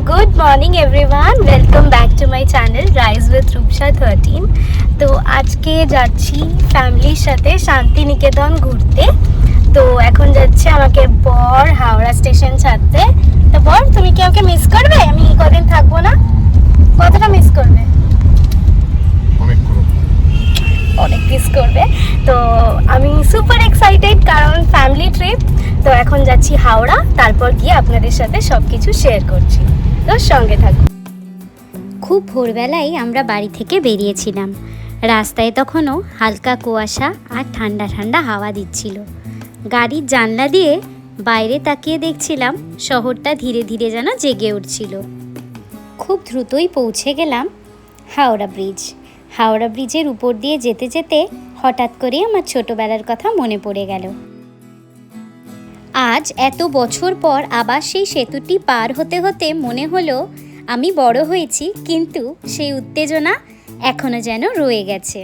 Good morning everyone, welcome back to my channel rise with Rupsa 13। তো আজকে যাচ্ছি ফ্যামিলির সাথে শান্তিনিকেতন ঘুরতে। তো এখন যাচ্ছে আমাকে বর হাওড়া স্টেশন ছাড়তে। তো বর, তুমি কি আমাকে মিস করবে? আমি কদিন থাকবো না, কতটা মিস করবে? অনেক মিস করবে। তো আমি সুপার এক্সাইটেড, কারণ ফ্যামিলি ট্রিপ। তো এখন যাচ্ছি হাওড়া, তারপর গিয়ে আপনাদের সাথে সব কিছু শেয়ার করছি, তো সঙ্গে থাকুন। খুব ভোরবেলায় আমরা বাড়ি থেকে বেরিয়েছিলাম। রাস্তায় তখনও হালকা কুয়াশা আর ঠান্ডা ঠান্ডা হাওয়া দিচ্ছিল। গাড়ির জানলা দিয়ে বাইরে তাকিয়ে দেখছিলাম শহরটা ধীরে ধীরে যেন জেগে উঠছিল। খুব দ্রুতই পৌঁছে গেলাম হাওড়া ব্রিজ। হাওড়া ব্রিজের উপর দিয়ে যেতে যেতে হঠাৎ করে আমার ছোটবেলার কথা মনে পড়ে গেল। আজ এত বছর পর আবার সেই সেতুটি পার হতে হতে মনে হলো আমি বড় হয়েছি, কিন্তু সেই উত্তেজনা এখনো যেন রয়ে গেছে।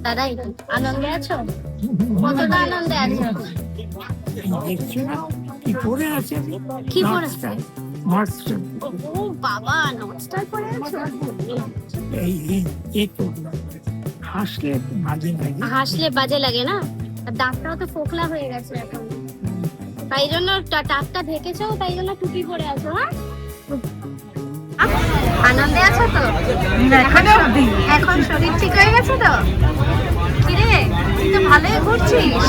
দাদা, আনন্দে আছো? কতটা আনন্দে আছো? কি পরে আছে? কি পরে আছে? ও বাবা, নটস্টার পরে আছো? হাসলে বাজে লাগে না? আর দাঁতটাও তো ফোকলা হয়ে গেছে এখন, তাই জন্য টাকটা ঢেকেছো, তাই জন্য টুপি পরে আছো। হ্যাঁ, আনন্দে আছো তো? এখন শরীর ঠিক হয়ে গেছে তো? কিরে, তুই তো ভালোই ঘুরছিস।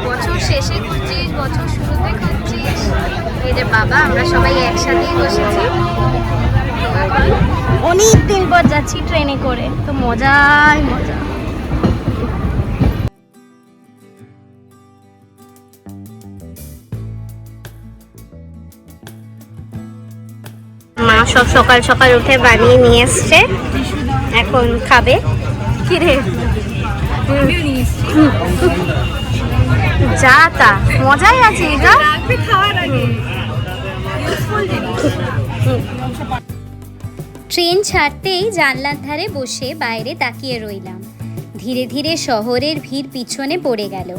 বছর শেষে ঘুরছিস, বছর শুরুতে ঘুরছিস। এই যে বাবা, আমরা সবাই একসাথেই বসেছি। অনেক দিন পর যাচ্ছি ট্রেনে করে, তো মজাই মজা। মা সব সকাল সকাল উঠে বানিয়ে নিয়ে এসছে, এখন খাবে। কিরে, যা তা মজাই আছে এটা খাওয়ার আগে। ট্রেন ছাড়তেই জানলার ধারে বসে বাইরে তাকিয়ে রইলাম। ধীরে ধীরে শহরের ভিড় পিছনে পড়ে গেল,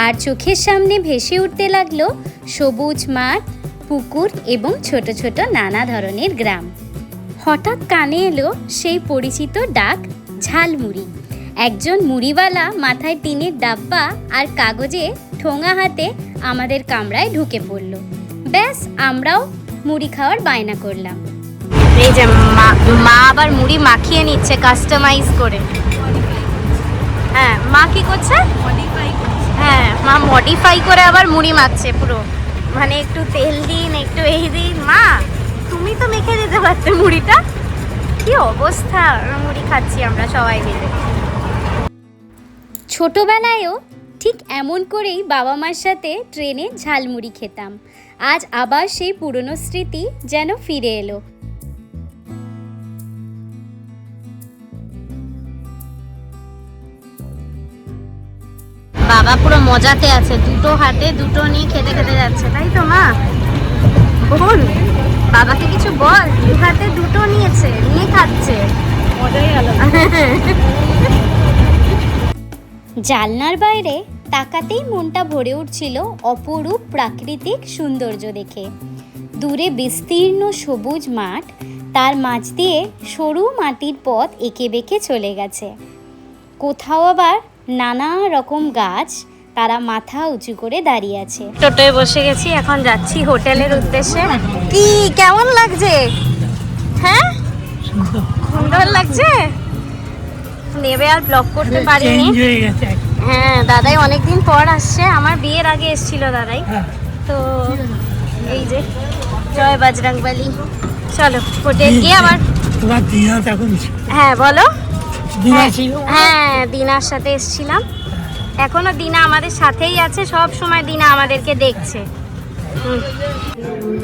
আর চোখের সামনে ভেসে উঠতে লাগলো সবুজ মাঠ, পুকুর এবং ছোট ছোট নানা ধরনের গ্রাম। হঠাৎ কানে এলো সেই পরিচিত ডাক, ঝালমুড়ি। একজন মুড়িওয়ালা মাথায় টিনের ডাব্বা আর কাগজে ঠোঙা হাতে আমাদের কামরায় ঢুকে পড়ল। ব্যাস, আমরাও মুড়ি খাওয়ার বায়না করলাম। এই যে মা আবার মুড়ি মাখিয়ে নিচ্ছে কাস্টমাইজ করে। হ্যাঁ, মা কি করছে? হ্যাঁ, মা মডিফাই করে আবার মুড়ি মাখছে পুরো, মানে একটু তেল দিন, একটু এই দিন। মা, তুমি তো মেখে দিতে পারতে মুড়িটা। কি অবস্থা, মুড়ি খাচ্ছি আমরা সবাই মিলে। ছোটবেলায়ও ঠিক এমন করেই বাবা মার সাথে ট্রেনে ঝালমুড়ি খেতাম। আজ আবার সেই পুরনো স্মৃতি যেন ফিরে এলো। বাবা পুরো মজাতে আছে, দুটো হাতে দুটো নিয়ে খেতে খেতে যাচ্ছে, তাই তো মা? বল, বাবাকে কিছু বল। দু হাতে দুটো নিয়েছে, নিয়ে খাচ্ছে, মজাই আলাদা। জানলার বাইরে তাকাতেই মনটা ভরে উঠছিল অপরূপ প্রাকৃতিক সৌন্দর্য দেখে। দূরে বিস্তীর্ণ সবুজ মাঠ, তার মাঝ দিয়ে সরু মাটির পথ এঁকে বেঁকে চলে গেছে। কোথাও আবার নানা রকম গাছ, তারা মাথা উঁচু করে দাঁড়িয়ে আছে। টোটোয় বসে গেছি, এখন যাচ্ছি হোটেলের উদ্দেশ্যে। কি কেমন লাগছে? হ্যাঁ, সুন্দর লাগছে। নেবে আর ব্লগ করতে পারিনি। হ্যাঁ, দাদাই অনেকদিন পর আসছে, আমার বিয়ের আগে এসেছিল দাদাই। তো এই যে জয় বজরংবলী। চলো হোটেল গিয়ে আবার। হ্যাঁ বলো। হ্যাঁ, দিনার সাথে এসেছিলাম, এখনো দিনা আমাদের সাথেই আছে, সব সময় দিনা আমাদেরকে দেখছে।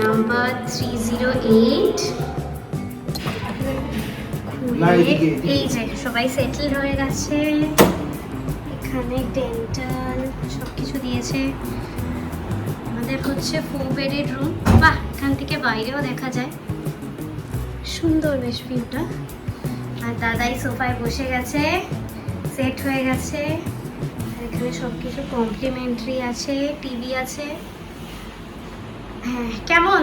নাম্বার 308। এই যে সবাই সেটেল হয়ে গেছে, এখানে ডেন্টাল সব কিছু দিয়েছে। আমাদের হচ্ছে 4 বেডের রুম। বাহ, এখান থেকে বাইরেও দেখা যায়, সুন্দর বেশ ভিউটা। আর দাদাই সোফায় বসে গেছে, সেট হয়ে গেছে। এখানে সব কিছু কমপ্লিমেন্টারি আছে, টিভি আছে। হ্যাঁ, কেমন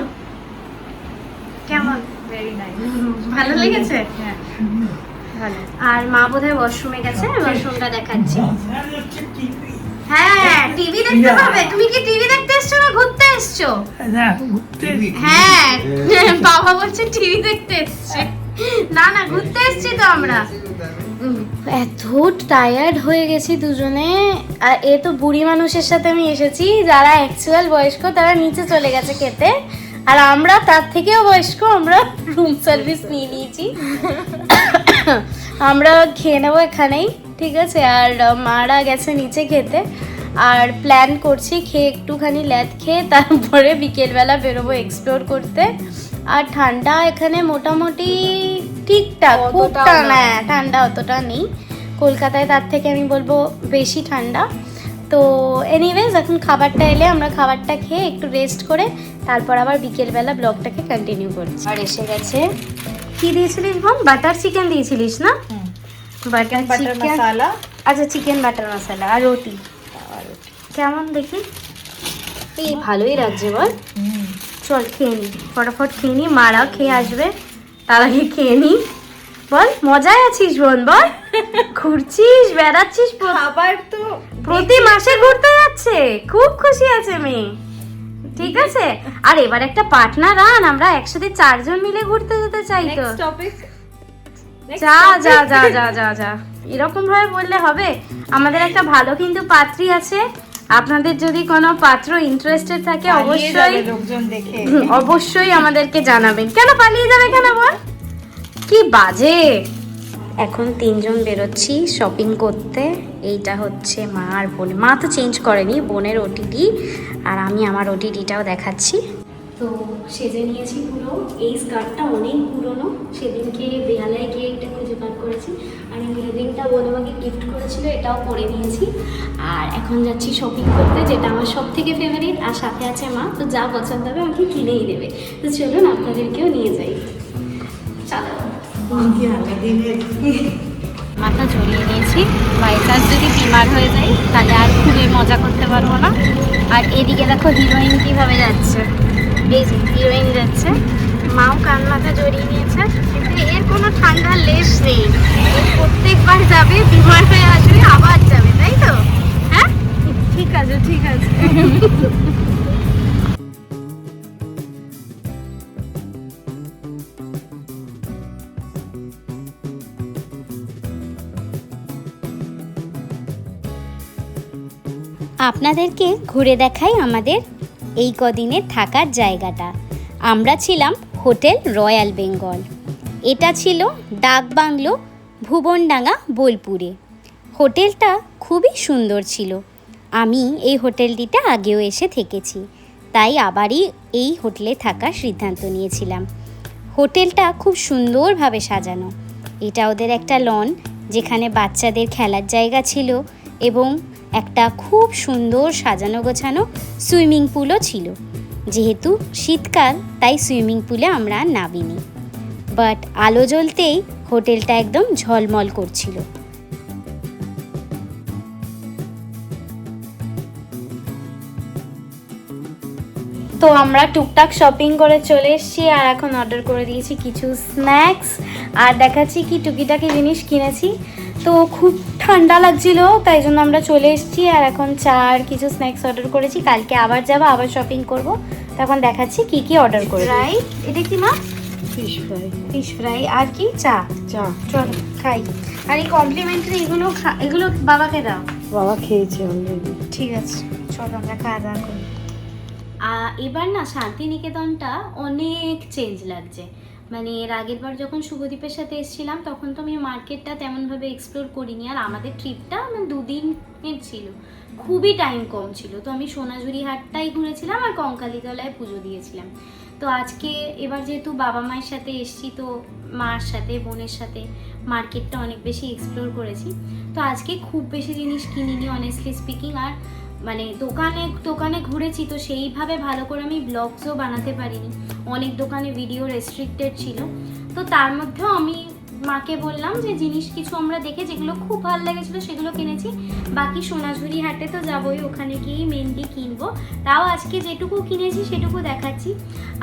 কেমন? Very nice. ভালো লেগেছে? হ্যাঁ ভালো। আর মা বোধহয় ওয়াশরুমে গেছে, ওয়াশরুমটা দেখাচ্ছি। হ্যাঁ, টিভি দেখতে হবে। তুমি কি টিভি দেখতে এসছো না ঘুরতে এসছো? হ্যাঁ, বাবা বলছে টিভি দেখতে এসছে। না না, ঘুরতে এসছি তো আমরা। এত টায়ার্ড হয়ে গেছি দুজনে। আর এ তো বুড়ি মানুষের সাথে আমি এসেছি, যারা অ্যাকচুয়াল বয়স্ক তারা নিচে চলে গেছে খেতে, আর আমরা তার থেকেও বয়স্ক, আমরা রুম সার্ভিস নিয়ে নিয়েছি। আমরা খেয়ে নেবো এখানেই, ঠিক আছে? আর মারা গেছে নিচে খেতে। আর প্ল্যান করছি খেয়ে একটুখানি ল্যাদ খেয়ে তারপরে বিকেলবেলা বেরোবো এক্সপ্লোর করতে। আর ঠান্ডা এখানে মোটামুটি ঠিকঠাক, খুব ঠান্ডা অতটা নেই। কলকাতায় তার থেকে আমি বলবো বেশি ঠান্ডা। তো এনিওয়েজ, এখন খাবারটা এলে আমরা খাবারটা খেয়ে একটু রেস্ট করে তারপর আবার বিকেলবেলা ব্লগটাকে কন্টিনিউ করছি। আর এসে গেছে, কি দিয়েছিলিস বোন? বাটার চিকেন দিয়েছিলিস না? বাটার মশলা। আচ্ছা, চিকেন বাটার মশলা আর রুটি। কেমন দেখি? এই ভালোই লাগছে বল। চল খেয়ে নি, ফটাফট খেয়ে নি, মারা খেয়ে আসবে, তার আগে খেয়ে নি। বল, মজায় আছিস বোন? বল, ঘুরছিস, বেড়াচ্ছিস? খাবার তো প্রতি মাসে ঘুরতে যাচ্ছে, খুব খুশি আছে মেয়ে, ঠিক আছে? আর এবার একটা পার্টনার আন, আমরা একসাথে 4 জন মিলে ঘুরতে যেতে চাই তো। Next topic. যা যা যা যা যা যা, এরকম ভাবে বললে হবে? আমাদের একটা ভালো কিন্তু পাত্রী আছে, আপনাদের যদি কোনো পাত্র ইন্টারেস্টেড থাকে অবশ্যই লোকজন দেখে অবশ্যই আমাদেরকে জানাবেন। কেন পালিয়ে যাবে কেন বল? কি বাজে। এখন 3 জন বেরোচ্ছি শপিং করতে। এইটা হচ্ছে মা আর বোন। মা তো চেঞ্জ করেনি, বোনের ওটিটি, আর আমি আমার ওটিটিটাও দেখাচ্ছি। তো সেজে নিয়েছি পুরো। এই স্কার্টটা অনেক পুরনো, সেদিনকে বেহালায় গিয়ে একটা খুঁজে বার করেছি। আর এই রিংটা বোন আমাকে গিফট করেছিল, এটাও পরে নিয়েছি। আর এখন যাচ্ছি শপিং করতে, যেটা আমার সব থেকে ফেভারিট। আর সাথে আছে মা, তো যা পছন্দ হবে আমাকে কিনেই দেবে। তো চলুন আপনাদেরকেও নিয়ে যাই। চলো। মাথা জড়িয়ে নিয়েছি, বাই চান্স যদি বিমার হয়ে যাই তাহলে আর খুবই মজা করতে পারবো না। আর এদিকে দেখো হিরোইন কীভাবে যাচ্ছে, এই যে হিরোইন যাচ্ছে। মাও কান মাথা জড়িয়ে নিয়েছে, কিন্তু এর কোনো ঠান্ডার লেশ নেই। প্রত্যেকবার যাবে, বিমার হয়ে আসবে, আবার যাবে, তাই তো? হ্যাঁ, ঠিক আছে ঠিক আছে। আপনাদেরকে ঘুরে দেখাই আমাদের এই কদিনের থাকার জায়গাটা। আমরা ছিলাম হোটেল রয়্যাল বেঙ্গল। এটা ছিল ডাক বাংলো, ভুবনডাঙ্গা, বোলপুরে। হোটেলটা খুবই সুন্দর ছিল। আমি এই হোটেলটিতে আগেও এসে থেকেছি, তাই আবারই এই হোটেলে থাকার সিদ্ধান্ত নিয়েছিলাম। হোটেলটা খুব সুন্দরভাবে সাজানো। এটা ওদের একটা লন, যেখানে বাচ্চাদের খেলার জায়গা ছিল, এবং একটা খুব সুন্দর সাজানো গোছানো সুইমিং পুলও ছিল। যেহেতু শীতকাল, তাই সুইমিং পুলে আমরা নামিনি, বাট আলো জ্বলতেই হোটেলটা একদম ঝলমল করছিল। তো আমরা টুকটাক শপিং করে চলে এসেছি, আর এখন অর্ডার করে দিয়েছি কিছু স্ন্যাক্স, আর দেখাচ্ছি কি টুকিটাকি জিনিস কিনেছি। তো খুব ঠান্ডা লাগছিল, তাই জন্য আমরা চলে এসেছি। আর এখন চা আর কিছু স্ন্যাক্স অর্ডার করেছি, কালকে আবার যাবো, আবার শপিং করব, তখন দেখাচ্ছি কি কি অর্ডার করে। ফ্রাই, এটা কি মা? Fish fry. Fish fry. আর কি? চা। চা। চল খাই। আর এই কমপ্লিমেন্টারি এগুলো বাবাকে দাও। বাবা খেয়েছে অলরেডি। ঠিক আছে, চলো আমরা খাওয়া দাওয়া করি। এবার না শান্তিনিকেতনটা অনেক চেঞ্জ লাগছে। মানে এর আগের বার যখন শুভদীপের সাথে এসেছিলাম তখন তো আমি মার্কেটটা তেমনভাবে এক্সপ্লোর করিনি। আর আমাদের ট্রিপটা 2 দিনের ছিল, খুবই টাইম কম ছিল। তো আমি সোনাঝুরি হাটটাই ঘুরেছিলাম আর কঙ্কালীতলায় পুজো দিয়েছিলাম। তো আজকে এবার যেহেতু বাবা মায়ের সাথে এসেছি, তো মার সাথে বোনের সাথে মার্কেটটা অনেক বেশি এক্সপ্লোর করেছি। তো আজকে খুব বেশি জিনিস কিনিনি অনেস্টলি স্পিকিং। আর মানে দোকানে ঘুরেছি, তো সেইভাবে ভালো করে আমি ব্লগসও বানাতে পারিনি। অনেক দোকানে ভিডিও রেস্ট্রিক্টেড ছিল, তো তার মধ্যেও আমি মাকে বললাম যে জিনিস কিছু আমরা দেখে যেগুলো খুব ভালো লেগেছিলো সেগুলো কিনেছি, বাকি সোনাঝুরি হাটে তো যাবোই, ওখানে গিয়েই মেনলি কিনবো। তাও আজকে যেটুকু কিনেছি সেটুকু দেখাচ্ছি।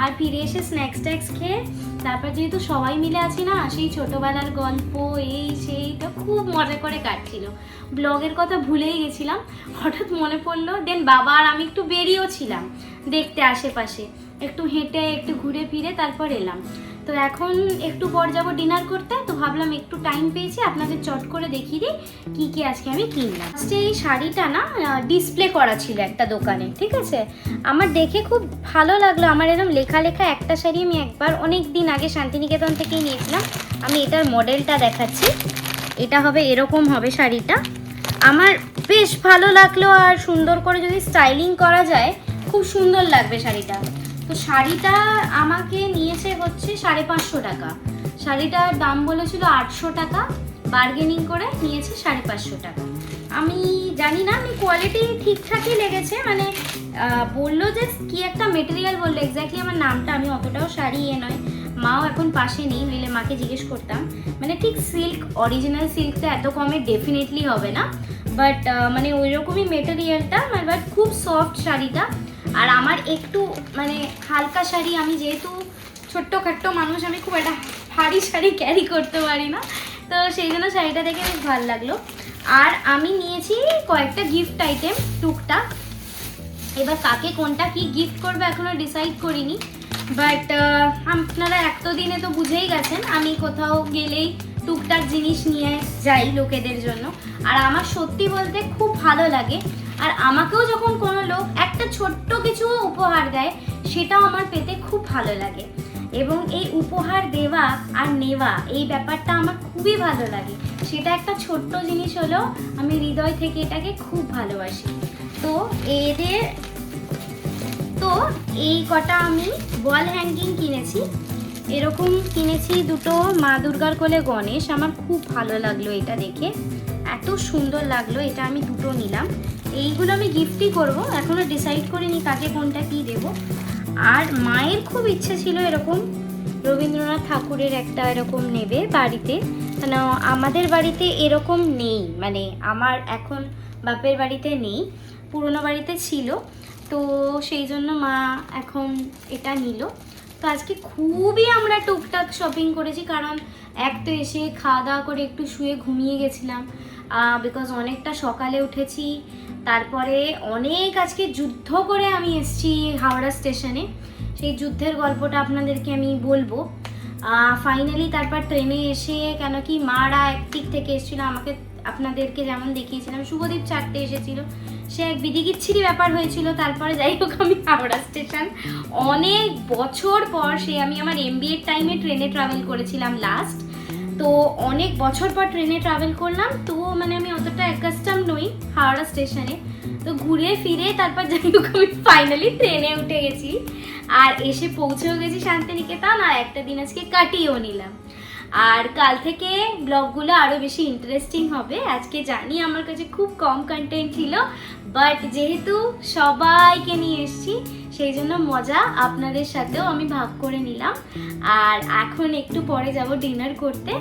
আর ফিরে এসে স্ন্যাক্স ট্যাক্স খেয়ে তারপর যেহেতু সবাই মিলে আছি না, সেই ছোটোবেলার গল্প এই সেইটা খুব মজা করে কাটছিল। ব্লগের কথা ভুলেই গেছিলাম, হঠাৎ মনে পড়লো। দেন বাবা আর আমি একটু বেরিয়েও ছিলাম দেখতে আশেপাশে, একটু হেঁটে একটু ঘুরে ফিরে তারপর এলাম। তো এখন একটু পর যাবো ডিনার করতে, তো ভাবলাম একটু টাইম পেয়েছি আপনাদের চট করে দেখিয়ে দিই কী কী আজকে আমি কিনলাম। আজকে এই শাড়িটা না ডিসপ্লে করা ছিল একটা দোকানে, ঠিক আছে, আমার দেখে খুব ভালো লাগলো। আমার এরকম লেখা লেখা একটা শাড়ি আমি একবার অনেক দিন আগে শান্তিনিকেতন থেকেই নিয়েছিলাম। আমি এটার মডেলটা দেখাচ্ছি, এটা হবে এরকম হবে শাড়িটা। আমার বেশ ভালো লাগলো, আর সুন্দর করে যদি স্টাইলিং করা যায় খুব সুন্দর লাগবে শাড়িটা। তো শাড়িটা আমাকে নিয়েছে হচ্ছে 550 টাকা। শাড়িটার দাম বলেছিল 800 টাকা, বার্গেনিং করে নিয়েছে 550 টাকা। আমি জানি না, আমি কোয়ালিটি ঠিকঠাকই লেগেছে, মানে বললো যে কি একটা মেটেরিয়াল বললো, এক্স্যাক্টলি আমার নামটা আমি অতটাও শাড়ি নয়, মাও এখন পাশে নেই, নইলে মাকে জিজ্ঞেস করতাম। মানে ঠিক সিল্ক, অরিজিনাল সিল্ক তো এত কমে ডেফিনেটলি হবে না, বাট মানে ওই রকমই মেটেরিয়ালটা, বাট খুব সফট শাড়িটা। আর আমার একটু মানে হালকা শাড়ি, আমি যেহেতু ছোট্টখাট্ট মানুষ, আমি খুব একটা ভারী শাড়ি ক্যারি করতে পারি না, তো সেই জন্য শাড়িটা দেখে বেশ ভালো লাগলো। আর আমি নিয়েছি কয়েকটা গিফট আইটেম টুকটাক, এবার কাকে কোনটা কি গিফট করবে এখনও ডিসাইড করিনি, বাট আপনারা এতদিনে তো বুঝেই গেছেন আমি কোথাও গেলেই টুকটাক জিনিস নিয়ে যাই লোকেদের জন্য। আর আমার সত্যি বলতে খুব ভালো লাগে, আর আমাকেও যখন কোনো লোক একটা ছোট্ট কিছু উপহার দেয় সেটাও আমার পেতে খুব ভালো লাগে। এবং এই উপহার দেওয়া আর নেওয়া এই ব্যাপারটা আমার খুবই ভালো লাগে। সেটা একটা ছোট্ট জিনিস হলেও আমি হৃদয় থেকে এটাকে খুব ভালোবাসি। তো এই কটা আমি ওয়াল হ্যাঙ্গিং কিনেছি, এরকম কিনেছি দুটো মা দুর্গার কোলে গণেশ। আমার খুব ভালো লাগলো এটা দেখে, এত সুন্দর লাগলো, এটা আমি দুটো নিলাম। এইগুলো আমি গিফটই করবো, এখনও ডিসাইড করিনি কাকে কোনটা কী দেবো। আর মায়ের খুব ইচ্ছে ছিল এরকম রবীন্দ্রনাথ ঠাকুরের একটা এরকম নেবে বাড়িতে, কেন আমাদের বাড়িতে এরকম নেই, মানে আমার এখন বাপের বাড়িতে নেই, পুরনো বাড়িতে ছিল, তো সেই জন্য মা এখন এটা নিল। তো আজকে খুবই আমরা টুকটাক শপিং করেছি, কারণ এক তো এসে খাওয়া দাওয়া করে একটু শুয়ে ঘুমিয়ে গেছিলাম, বিকজ অনেকটা সকালে উঠেছি। তারপরে অনেক আজকে যুদ্ধ করে আমি এসেছি হাওড়া স্টেশনে, সেই যুদ্ধের গল্পটা আপনাদেরকে আমি বলবো। ফাইনালি তারপর ট্রেনে এসে, কেন কি মারা একদিক থেকে এসেছিলো, আমাকে আপনাদেরকে যেমন দেখিয়েছিলাম শুভদীপ 4টে এসেছিলো, সে এক বিদিকিচ্ছিরি ব্যাপার হয়েছিল। তারপরে যাই হোক আমি হাওড়া স্টেশন অনেক বছর পর, সে আমি আমার MBA টাইমে ট্রেনে ট্রাভেল করেছিলাম লাস্ট, তো অনেক বছর পর ট্রেনে ট্রাভেল করলাম, তো মানে আমি অতটা অ্যাকাস্টাম নই হাওড়া স্টেশনে। তো ঘুরে ফিরে তারপর যাই হোক আমি ফাইনালি ট্রেনে উঠে গেছি, আর এসে পৌঁছেও গেছি শান্তিনিকেতন, আর একটা দিন আজকে কাটিয়েও নিলাম। আর কাল থেকে ব্লগগুলো আরও বেশি ইন্টারেস্টিং হবে। আজকে জানি আমার কাছে খুব কম কন্টেন্ট ছিল, বাট যেহেতু সবাইকে নিয়ে এসেছি সেই জন্য মজা আপনাদের সাথেও আমি ভাগ করে নিলাম। আর এখন একটু পরে যাব ডিনার করতে।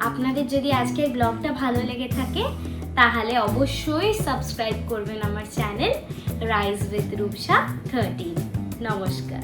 আপনাদের যদি আজকের ব্লগটা ভালো লেগে থাকে তাহলে অবশ্যই সাবস্ক্রাইব করবেন আমার চ্যানেল রাইজ উইথ রূপসা 13। নমস্কার।